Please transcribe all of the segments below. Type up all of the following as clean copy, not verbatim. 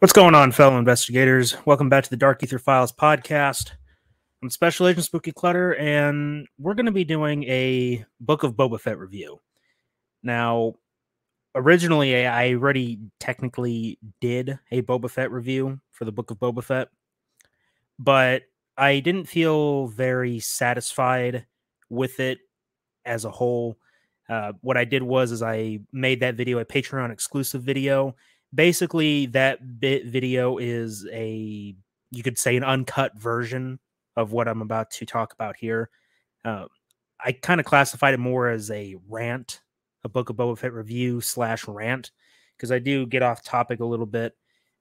What's going on, fellow investigators? Welcome back to the Dark Aether Files podcast. I'm Special Agent Spooky Clutter, and we're going to be doing a Book of Boba Fett review. Now, originally, I already technically did a Boba Fett review for the Book of Boba Fett, but I didn't feel very satisfied with it as a whole. What I did was I made that video a Patreon exclusive video. Basically, that video is you could say, an uncut version of what I'm about to talk about here. I kind of classified it more as a rant, a Book of Boba Fett review / rant, because I do get off topic a little bit,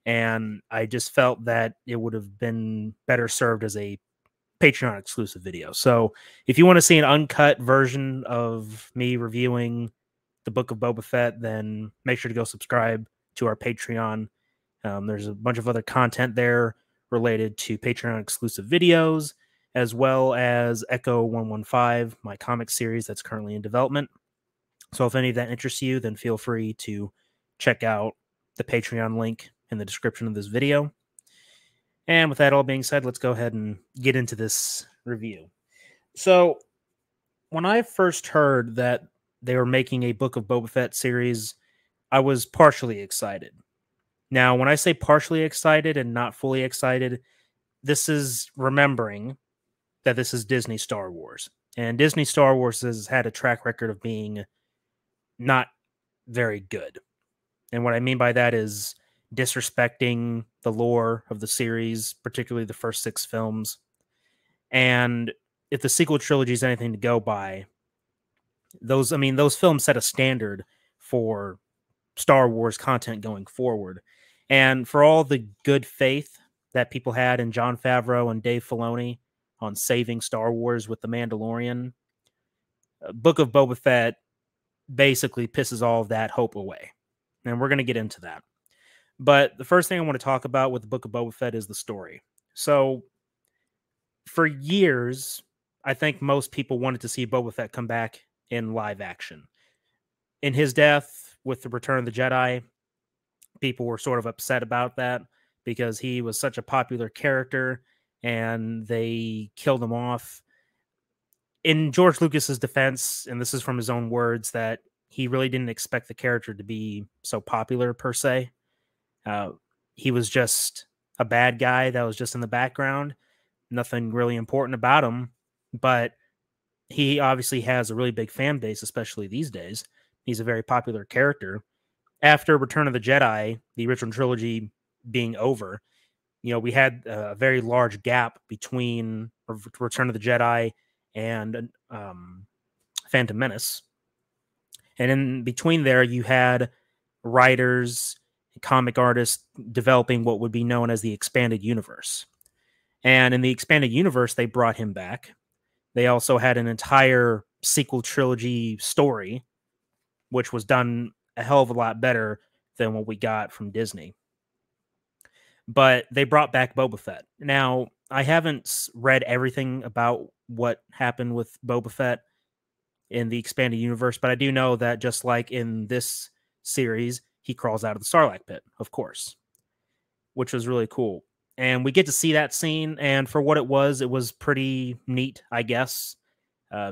and I just felt that it would have been better served as a Patreon exclusive video. So if you want to see an uncut version of me reviewing the Book of Boba Fett, then make sure to go subscribe to our Patreon. There's a bunch of other content there related to Patreon exclusive videos, as well as Echo 115, my comic series that's currently in development. So if any of that interests you, then feel free to check out the Patreon link in the description of this video. And with that all being said, let's go ahead and get into this review. So when I first heard that they were making a Book of Boba Fett series, I was partially excited. Now, when I say partially excited and not fully excited, this is remembering that this is Disney Star Wars. And Disney Star Wars has had a track record of being not very good. And what I mean by that is disrespecting the lore of the series, particularly the first 6 films. And if the sequel trilogy is anything to go by, those films set a standard for Star Wars content going forward. And for all the good faith that people had in Jon Favreau and Dave Filoni on saving Star Wars with The Mandalorian, Book of Boba Fett basically pisses all of that hope away. And we're going to get into that. But the first thing I want to talk about with the Book of Boba Fett is the story. So for years, I think most people wanted to see Boba Fett come back in live action. In his death with the Return of the Jedi, people were sort of upset about that because he was such a popular character and they killed him off. In George Lucas's defense, and this is from his own words, that he really didn't expect the character to be so popular per se. He was just a bad guy that was just in the background. Nothing really important about him, but he obviously has a really big fan base, especially these days. He's a very popular character. After Return of the Jedi, the original trilogy being over, we had a very large gap between Return of the Jedi and Phantom Menace. And in between there, you had writers, comic artists developing what would be known as the expanded universe. And in the expanded universe, they brought him back. They also had an entire sequel trilogy story, which was done a hell of a lot better than what we got from Disney. But they brought back Boba Fett. Now, I haven't read everything about what happened with Boba Fett in the expanded universe, but I do know that just like in this series, he crawls out of the Sarlacc pit, of course, which was really cool. And we get to see that scene, and for what it was pretty neat, I guess,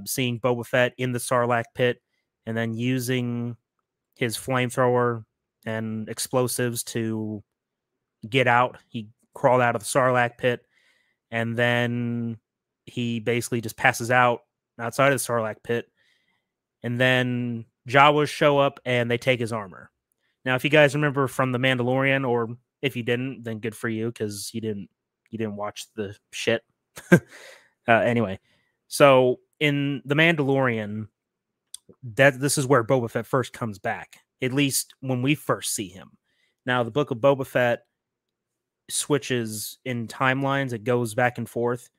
seeing Boba Fett in the Sarlacc pit and then using his flamethrower and explosives to get out. He crawled out of the Sarlacc pit, and then he basically just passes out outside of the Sarlacc pit. And then Jawas show up, and they take his armor. Now, if you guys remember from The Mandalorian, or if you didn't, then good for you, because you didn't watch the shit. Anyway, so in The Mandalorian, this is where Boba Fett first comes back, at least when we first see him. Now, the Book of Boba Fett switches in timelines. It goes back and forth.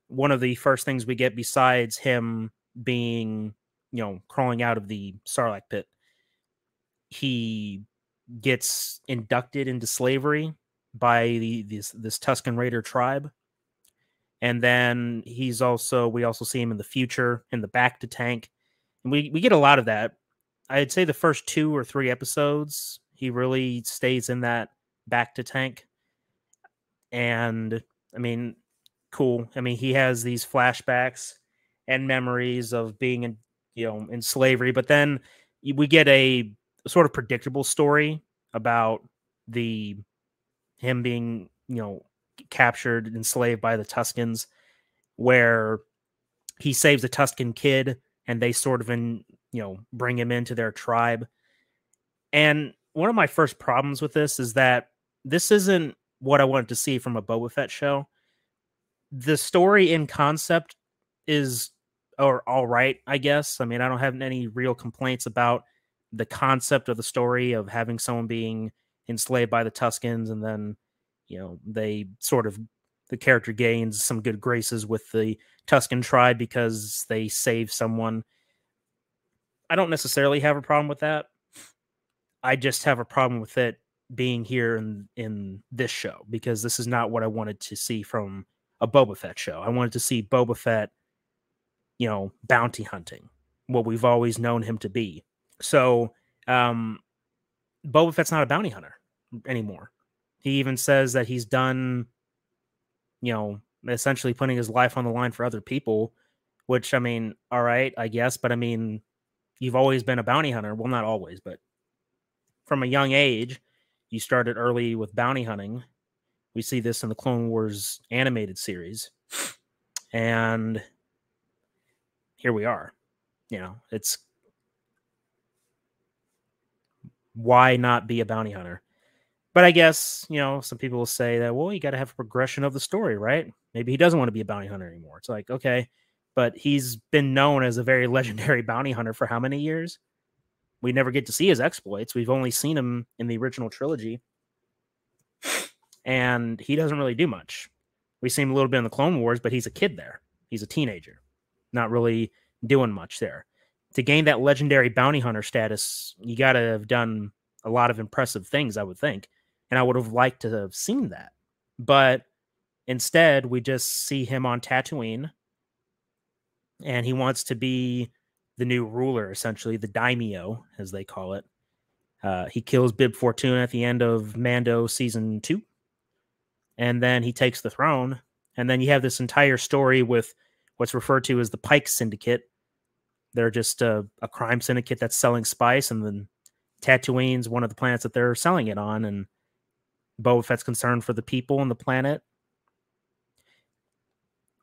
One of the first things we get, besides him being, crawling out of the Sarlacc pit, he gets inducted into slavery by this Tusken Raider tribe. And then we also see him in the future in the Bacta tank. And we get a lot of that. I'd say the first 2 or 3 episodes, he really stays in that back to Tank. And I mean, cool. I mean, he has these flashbacks and memories of being in slavery, but then we get a sort of predictable story about the him being, captured, enslaved by the Tuscans, where he saves a Tuscan kid and they sort of bring him into their tribe. And one of my first problems with this is that this isn't what I wanted to see from a Boba Fett show. The story in concept is or all right, I guess. I mean, I don't have any real complaints about the concept of the story of having someone being enslaved by the Tuscans, and then, they sort of the character gains some good graces with the Tuscan tribe because they save someone. I don't necessarily have a problem with that. I just have a problem with it being here in this show, because this is not what I wanted to see from a Boba Fett show. I wanted to see Boba Fett, bounty hunting, what we've always known him to be. So, Boba Fett's not a bounty hunter anymore. He even says that he's done, essentially putting his life on the line for other people, which, I mean, all right, I guess, but I mean, you've always been a bounty hunter. Well, not always, but from a young age, you started early with bounty hunting. We see this in the Clone Wars animated series. And here we are. It's why not be a bounty hunter? But I guess, some people will say that, well, you got to have a progression of the story, right? Maybe he doesn't want to be a bounty hunter anymore. It's like, okay, but he's been known as a very legendary bounty hunter for how many years? We never get to see his exploits. We've only seen him in the original trilogy, and he doesn't really do much. We see him a little bit in the Clone Wars, but he's a kid there. He's a teenager, not really doing much there. To gain that legendary bounty hunter status, you got to have done a lot of impressive things, I would think, and I would have liked to have seen that. But instead, we just see him on Tatooine, and he wants to be the new ruler, essentially, the daimyo, as they call it. He kills Bib Fortuna at the end of Mando season 2, and then he takes the throne. And then you have this entire story with what's referred to as the Pike Syndicate. They're just a crime syndicate that's selling spice, and then Tatooine's one of the planets that they're selling it on, and Boba Fett's concerned for the people and the planet.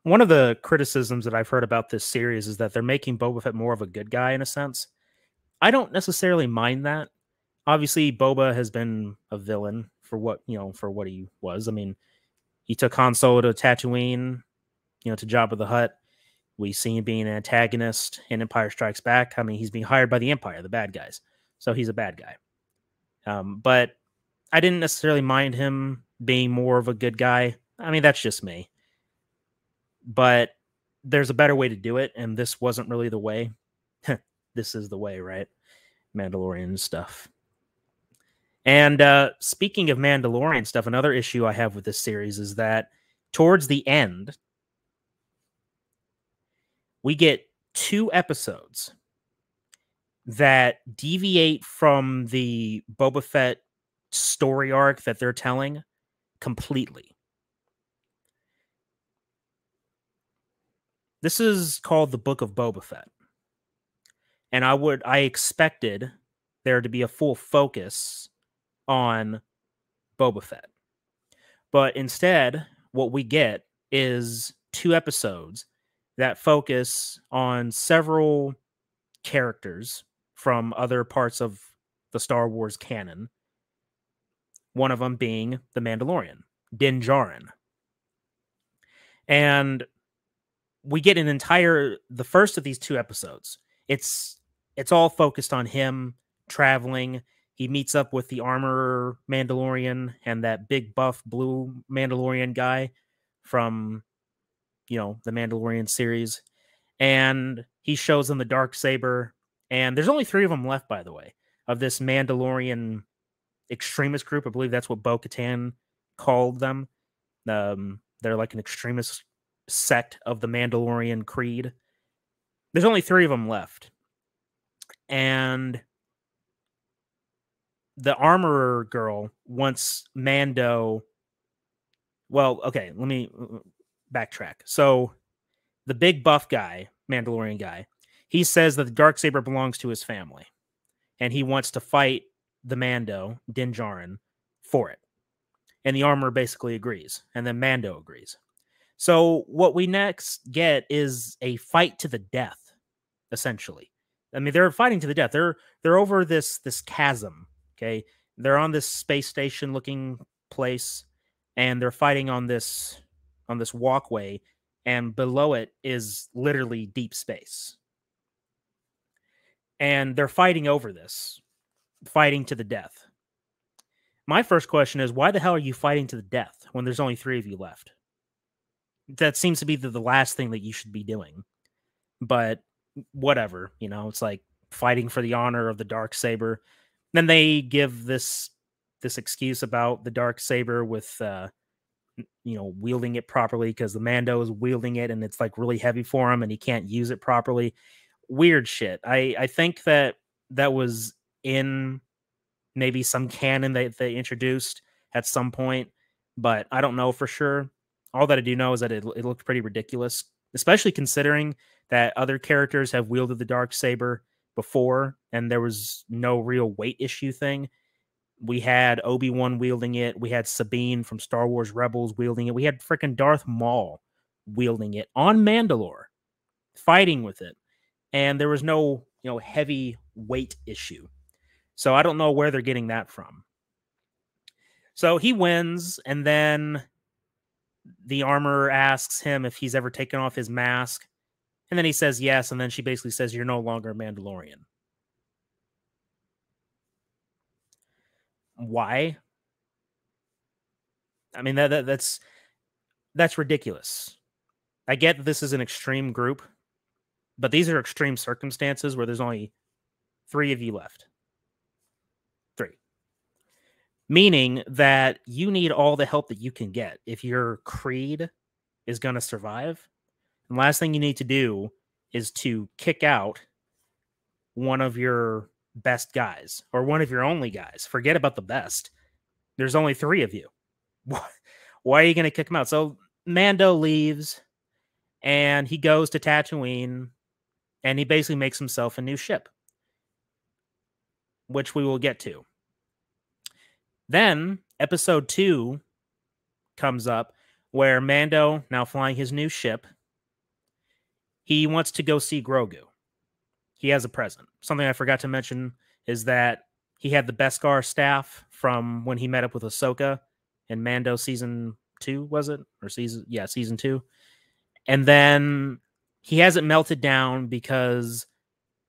One of the criticisms that I've heard about this series is that they're making Boba Fett more of a good guy in a sense. I don't necessarily mind that. Obviously, Boba has been a villain for what he was. I mean, he took Han Solo to Tatooine, to Jabba the Hutt. We see him being an antagonist in Empire Strikes Back. I mean, he's being hired by the Empire, the bad guys. So he's a bad guy. But I didn't necessarily mind him being more of a good guy. I mean, that's just me. But there's a better way to do it, and this wasn't really the way. This is the way, right? Mandalorian stuff. And speaking of Mandalorian stuff, another issue I have with this series is that towards the end, we get 2 episodes that deviate from the Boba Fett story arc that they're telling completely. This is called the Book of Boba Fett. And I expected there to be a full focus on Boba Fett. But instead, what we get is 2 episodes that focus on several characters from other parts of the Star Wars canon. One of them being the Mandalorian, Din Djarin. And we get the first of these 2 episodes. It's all focused on him traveling. He meets up with the armorer Mandalorian and that big buff blue Mandalorian guy from, the Mandalorian series. And he shows them the Darksaber. And there's only 3 of them left, by the way, of this Mandalorian extremist group. I believe that's what Bo-Katan called them. They're like an extremist sect of the Mandalorian creed. There's only 3 of them left. And the armorer girl wants Mando. Well, okay, let me backtrack. So the big buff guy, Mandalorian guy, he says that the Darksaber belongs to his family, and he wants to fight the Mando, Din Djarin, for it. And the armorer basically agrees, and then Mando agrees. So what we next get is a fight to the death, essentially. I mean, they're fighting to the death. They're over this chasm. Okay, they're on this space station looking place, and they're fighting on this walkway, and below it is literally deep space. And they're fighting over this, fighting to the death. My first question is, why the hell are you fighting to the death when there's only 3 of you left? That seems to be the last thing that you should be doing. But whatever, it's like fighting for the honor of the Darksaber. Then they give this excuse about the Darksaber with wielding it properly, because the Mando is wielding it and it's like really heavy for him and he can't use it properly. Weird shit. I think that was in maybe some canon that they introduced at some point, but I don't know for sure. All that I do know is that it looked pretty ridiculous, especially considering that other characters have wielded the Darksaber before and there was no real weight issue thing. We had Obi-Wan wielding it. We had Sabine from Star Wars Rebels wielding it. We had freaking Darth Maul wielding it on Mandalore, fighting with it. And there was no, heavy weight issue. So I don't know where they're getting that from. So he wins, and then the armorer asks him if he's ever taken off his mask. And then he says yes, and then she basically says, "You're no longer a Mandalorian." Why? I mean, that's ridiculous. I get that this is an extreme group, but these are extreme circumstances where there's only 3 of you left. 3. Meaning that you need all the help that you can get if your creed is going to survive. And last thing you need to do is to kick out one of your best guys or one of your only guys. Forget about the best. There's only 3 of you. Why are you going to kick him out? So Mando leaves and he goes to Tatooine and he basically makes himself a new ship, which we will get to. Then episode 2 comes up where Mando, now flying his new ship, he wants to go see Grogu. He has a present. Something I forgot to mention is that he had the Beskar staff from when he met up with Ahsoka in Mando season 2, was it? Or season 2. And then he has it melted down because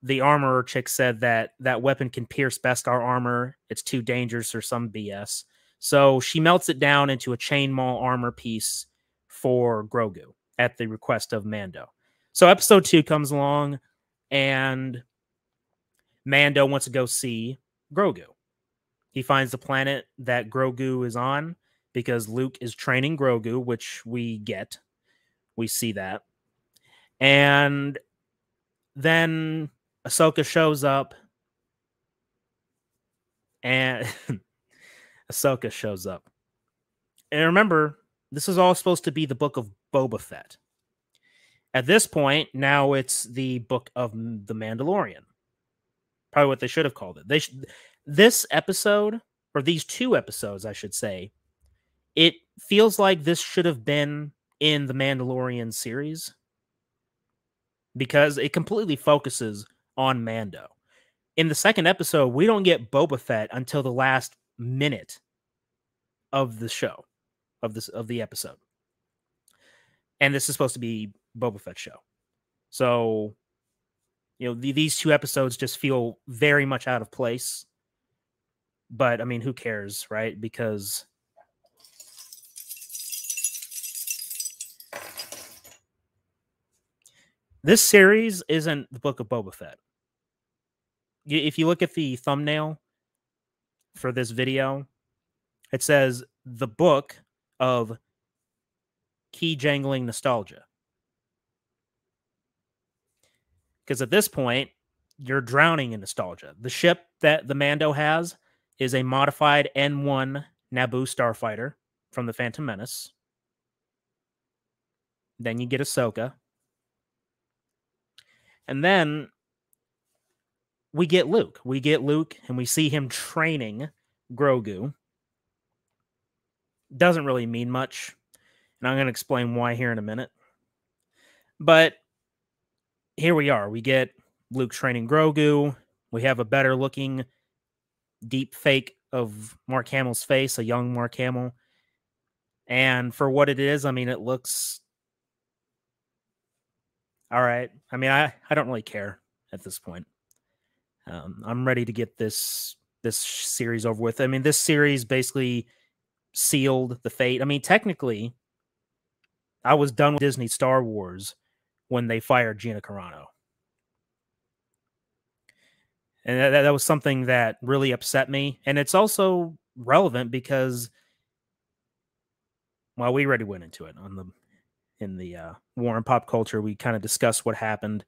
the armorer chick said that weapon can pierce Beskar armor. It's too dangerous or some BS. So she melts it down into a chainmail armor piece for Grogu at the request of Mando. So episode 2 comes along and Mando wants to go see Grogu. He finds the planet that Grogu is on because Luke is training Grogu, which we get. We see that. And then Ahsoka shows up. And Ahsoka shows up. And remember, this is all supposed to be the Book of Boba Fett. At this point, now it's the Book of the Mandalorian. Probably what they should have called it. This episode, or these 2 episodes, I should say, it feels like this should have been in the Mandalorian series because it completely focuses on Mando. In the second episode, we don't get Boba Fett until the last minute of the show, of the episode. And this is supposed to be Boba Fett's show. So, these 2 episodes just feel very much out of place. But, I mean, who cares, right? Because this series isn't the Book of Boba Fett. If you look at the thumbnail for this video, it says the Book of Key Jangling Nostalgia. Because at this point, you're drowning in nostalgia. The ship that the Mando has is a modified N1 Naboo starfighter from the Phantom Menace. Then you get Ahsoka. And then we get Luke. We get Luke, and we see him training Grogu. Doesn't really mean much, and I'm going to explain why here in a minute. But here we are. We get Luke training Grogu. We have a better looking deep fake of Mark Hamill's face, a young Mark Hamill. And for what it is, I mean, it looks all right. I mean, I don't really care at this point. I'm ready to get this series over with. I mean, this series basically sealed the fate. I mean, technically, I was done with Disney Star Wars when they fired Gina Carano. And that was something that really upset me. And it's also relevant because, well, we already went into it in the War and Pop Culture. We kind of discussed what happened.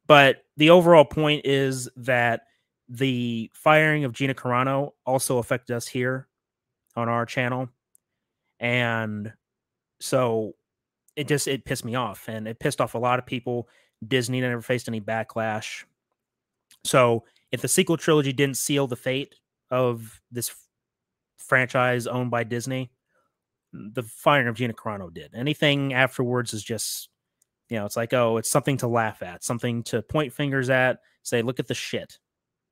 But the overall point is that the firing of Gina Carano also affected us here on our channel. And so it pissed me off, and it pissed off a lot of people. Disney never faced any backlash. So if the sequel trilogy didn't seal the fate of this franchise owned by Disney, the firing of Gina Carano did. Anything afterwards is just, it's like, oh, it's something to laugh at, something to point fingers at, say, look at the shit.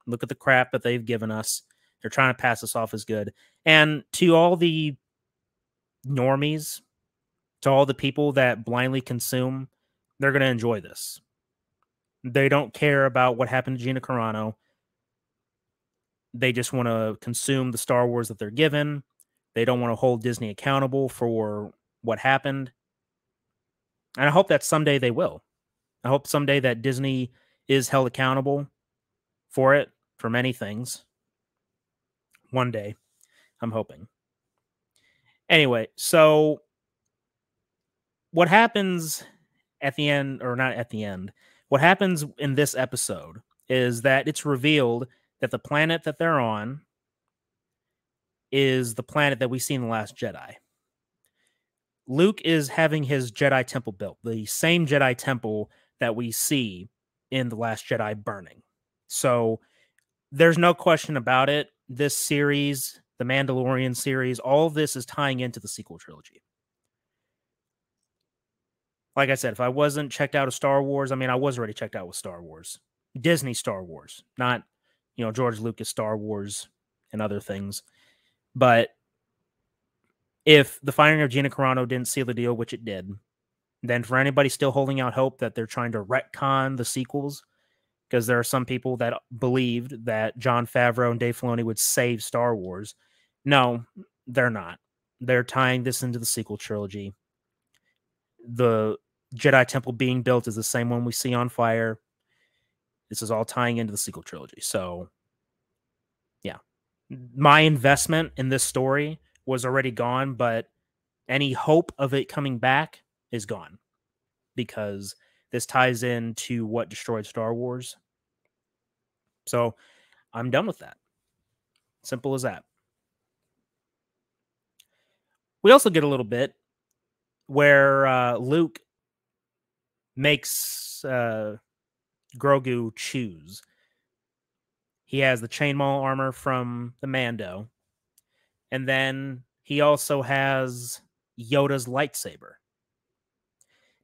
Look at the crap that they've given us. They're trying to pass us off as good. And to all the normies, to all the people that blindly consume, they're going to enjoy this. They don't care about what happened to Gina Carano. They just want to consume the Star Wars that they're given. They don't want to hold Disney accountable for what happened. And I hope that someday they will. I hope someday that Disney is held accountable for it, for many things. One day, I'm hoping. Anyway, so what happens at the end, or not at the end, what happens in this episode is that it's revealed that the planet that they're on is the planet that we see in The Last Jedi. Luke is having his Jedi temple built, the same Jedi temple that we see in The Last Jedi burning. So there's no question about it. This series, the Mandalorian series, all of this is tying into the sequel trilogy. Like I said, if I wasn't checked out of Star Wars, I mean, I was already checked out with Star Wars. Disney Star Wars, not, George Lucas Star Wars and other things. But if the firing of Gina Carano didn't seal the deal, which it did, then for anybody still holding out hope that they're trying to retcon the sequels, because there are some people that believed that Jon Favreau and Dave Filoni would save Star Wars. No, they're not. They're tying this into the sequel trilogy. The Jedi Temple being built is the same one we see on fire. This is all tying into the sequel trilogy. So, yeah. My investment in this story was already gone, but any hope of it coming back is gone because this ties into what destroyed Star Wars. So I'm done with that. Simple as that. We also get a little bit where Luke makes Grogu choose. He has the chainmail armor from the Mando, and then he also has Yoda's lightsaber.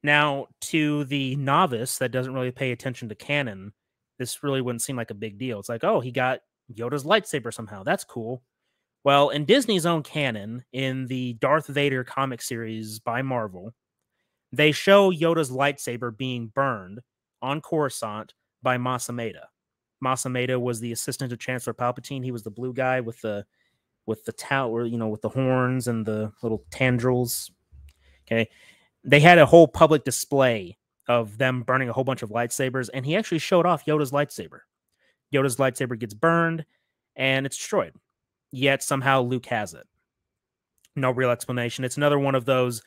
Now, to the novice that doesn't really pay attention to canon, this really wouldn't seem like a big deal. It's like, oh, he got Yoda's lightsaber somehow. That's cool. Well, in Disney's own canon, in the Darth Vader comic series by Marvel, they show Yoda's lightsaber being burned on Coruscant by Masameda. Masameda was the assistant to Chancellor Palpatine. He was the blue guy with the tower, with the horns and the little tendrils. Okay. They had a whole public display of them burning a whole bunch of lightsabers, and he actually showed off Yoda's lightsaber. Yoda's lightsaber gets burned, and it's destroyed. Yet somehow Luke has it. No real explanation. It's another one of those,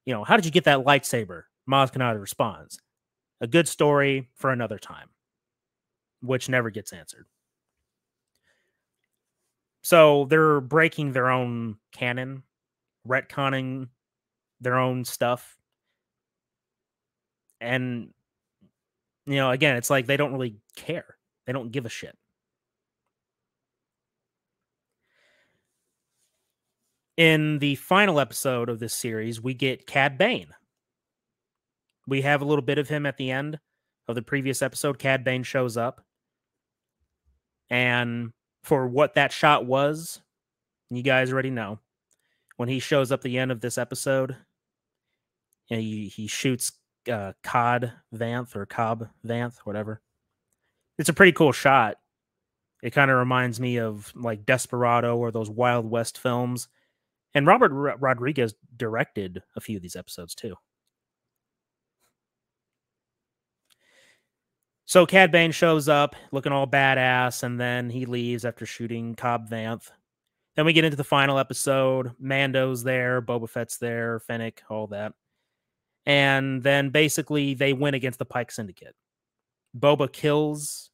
how did you get that lightsaber? Maz Kanata responds, a good story for another time, which never gets answered. So they're breaking their own canon, retconning their own stuff. And, again, it's like they don't really care. They don't give a shit. In the final episode of this series, we get Cad Bane. We have a little bit of him at the end of the previous episode. Cad Bane shows up. And for what that shot was, you guys already know. When he shows up at the end of this episode, he shoots Cobb Vanth, whatever. It's a pretty cool shot. It kind of reminds me of like Desperado or those Wild West films. And Robert Rodriguez directed a few of these episodes too. So Cad Bane shows up looking all badass, and then he leaves after shooting Cobb Vanth. Then we get into the final episode. Mando's there, Boba Fett's there, Fennec, all that. And then basically they win against the Pike Syndicate. Boba kills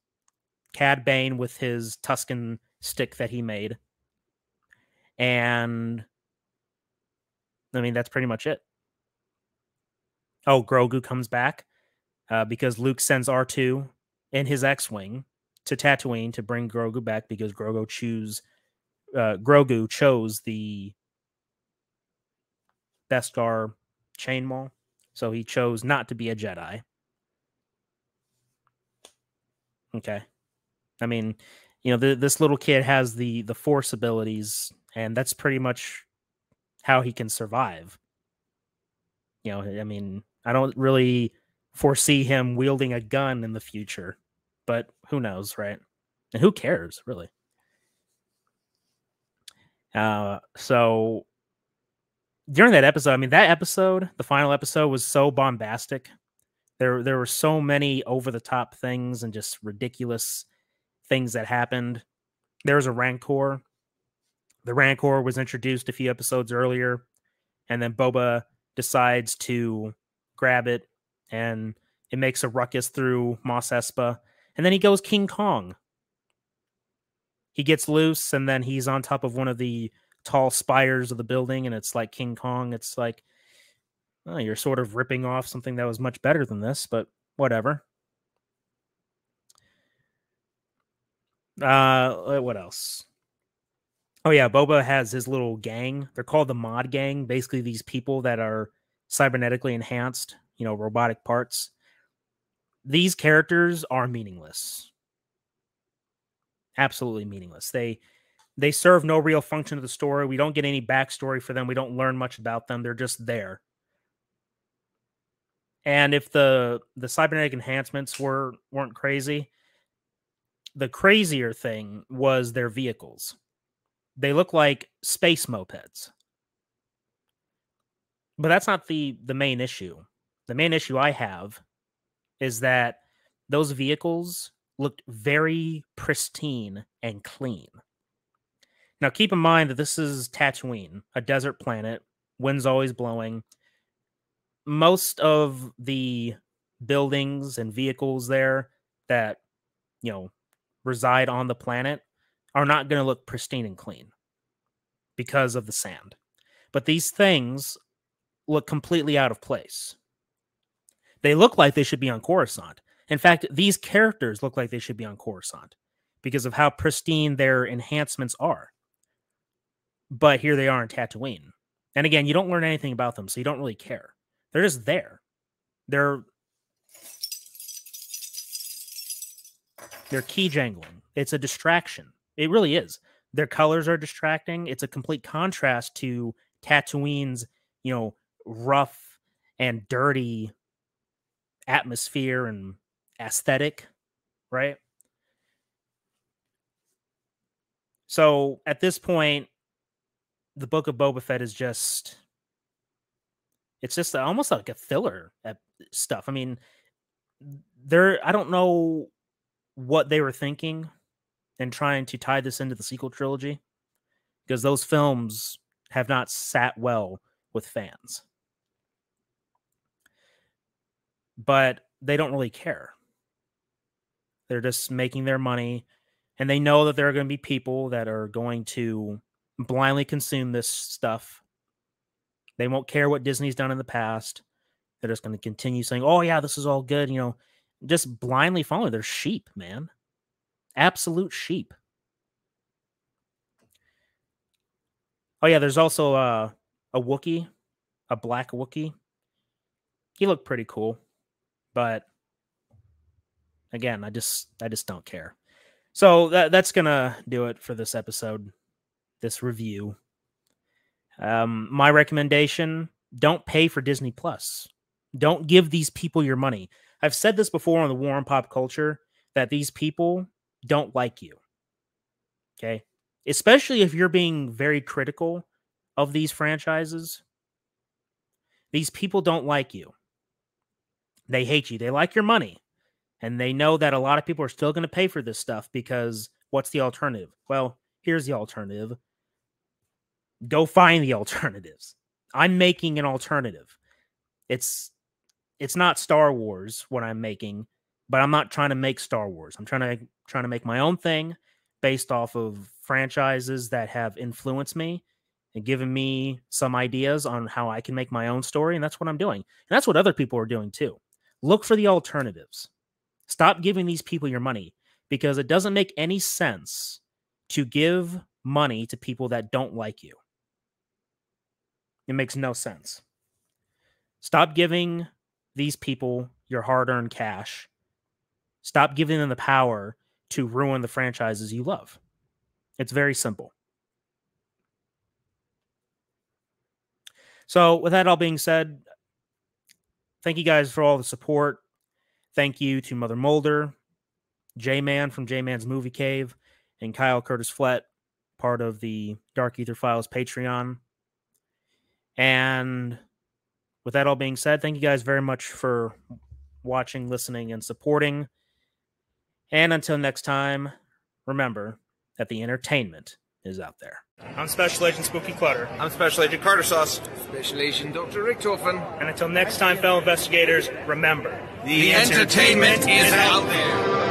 Cad Bane with his Tusken stick that he made. And I mean, that's pretty much it. Oh, Grogu comes back because Luke sends R2 in his X-Wing to Tatooine to bring Grogu back because Grogu chose the Beskar chain maul. So he chose not to be a Jedi. Okay. I mean, this little kid has the Force abilities, and that's pretty much how he can survive. I mean, I don't really foresee him wielding a gun in the future, but who knows, right? And who cares, really? So during that episode, I mean, the final episode was so bombastic. There were so many over the top things and just ridiculous things that happened. There was a Rancor. The Rancor was introduced a few episodes earlier, and then Boba decides to grab it, and it makes a ruckus through Mos Espa, and then he goes King Kong. He gets loose, and then he's on top of one of the tall spires of the building, and it's like King Kong. It's like, oh, you're sort of ripping off something that was much better than this, but whatever. What else? Oh yeah, Boba has his little gang. They're called the Mod Gang. Basically, these people that are cybernetically enhanced, robotic parts. These characters are meaningless. Absolutely meaningless. They serve no real function to the story. We don't get any backstory for them. We don't learn much about them. They're just there. And if the cybernetic enhancements weren't crazy, the crazier thing was their vehicles. They look like space mopeds. But that's not the main issue. The main issue I have is that those vehicles looked very pristine and clean. Now, keep in mind that this is Tatooine, a desert planet. Wind's always blowing. Most of the buildings and vehicles there that, reside on the planet are not going to look pristine and clean because of the sand. But these things look completely out of place. They look like they should be on Coruscant. In fact, these characters look like they should be on Coruscant because of how pristine their enhancements are. But here they are in Tatooine. And again, you don't learn anything about them, so you don't really care. They're just there. They're key jangling. It's a distraction. It really is. Their colors are distracting. It's a complete contrast to Tatooine's, rough and dirty atmosphere and aesthetic, right? So at this point, the Book of Boba Fett is just, it's just almost like a filler stuff. I mean, I don't know what they were thinking and trying to tie this into the sequel trilogy, because those films have not sat well with fans. But they don't really care. They're just making their money. And they know that there are going to be people that are going to blindly consume this stuff. They won't care what Disney's done in the past. They're just going to continue saying, oh, yeah, this is all good. You know, just blindly following. They're sheep, man. Absolute sheep. Oh, yeah, there's also a Wookiee, a black Wookiee. He looked pretty cool. But again, I just don't care. So that's going to do it for this episode, this review. My recommendation, don't pay for Disney Plus. Don't give these people your money. I've said this before on the War on Pop Culture, that these people don't like you. Okay? Especially if you're being very critical of these franchises. These people don't like you. They hate you. They like your money. And they know that a lot of people are still going to pay for this stuff because what's the alternative? Well, here's the alternative. Go find the alternatives. I'm making an alternative. It's not Star Wars what I'm making, but I'm not trying to make Star Wars. I'm trying to make my own thing based off of franchises that have influenced me and given me some ideas on how I can make my own story, and that's what I'm doing. And that's what other people are doing too. Look for the alternatives. Stop giving these people your money because it doesn't make any sense to give money to people that don't like you. It makes no sense. Stop giving these people your hard-earned cash. Stop giving them the power to ruin the franchises you love. It's very simple. So with that all being said, thank you guys for all the support. Thank you to Mother Mulder, J-Man from J-Man's Movie Cave, and Kyle Curtis Flett, part of the Dark Aether Files Patreon. And with that all being said, thank you guys very much for watching, listening, and supporting. And until next time, remember that the entertainment is out there. I'm Special Agent Spooky Clutter. I'm Special Agent Carter Sauce. Special Agent Dr. Richtofen. And until next time, fellow investigators, remember, the entertainment is out there.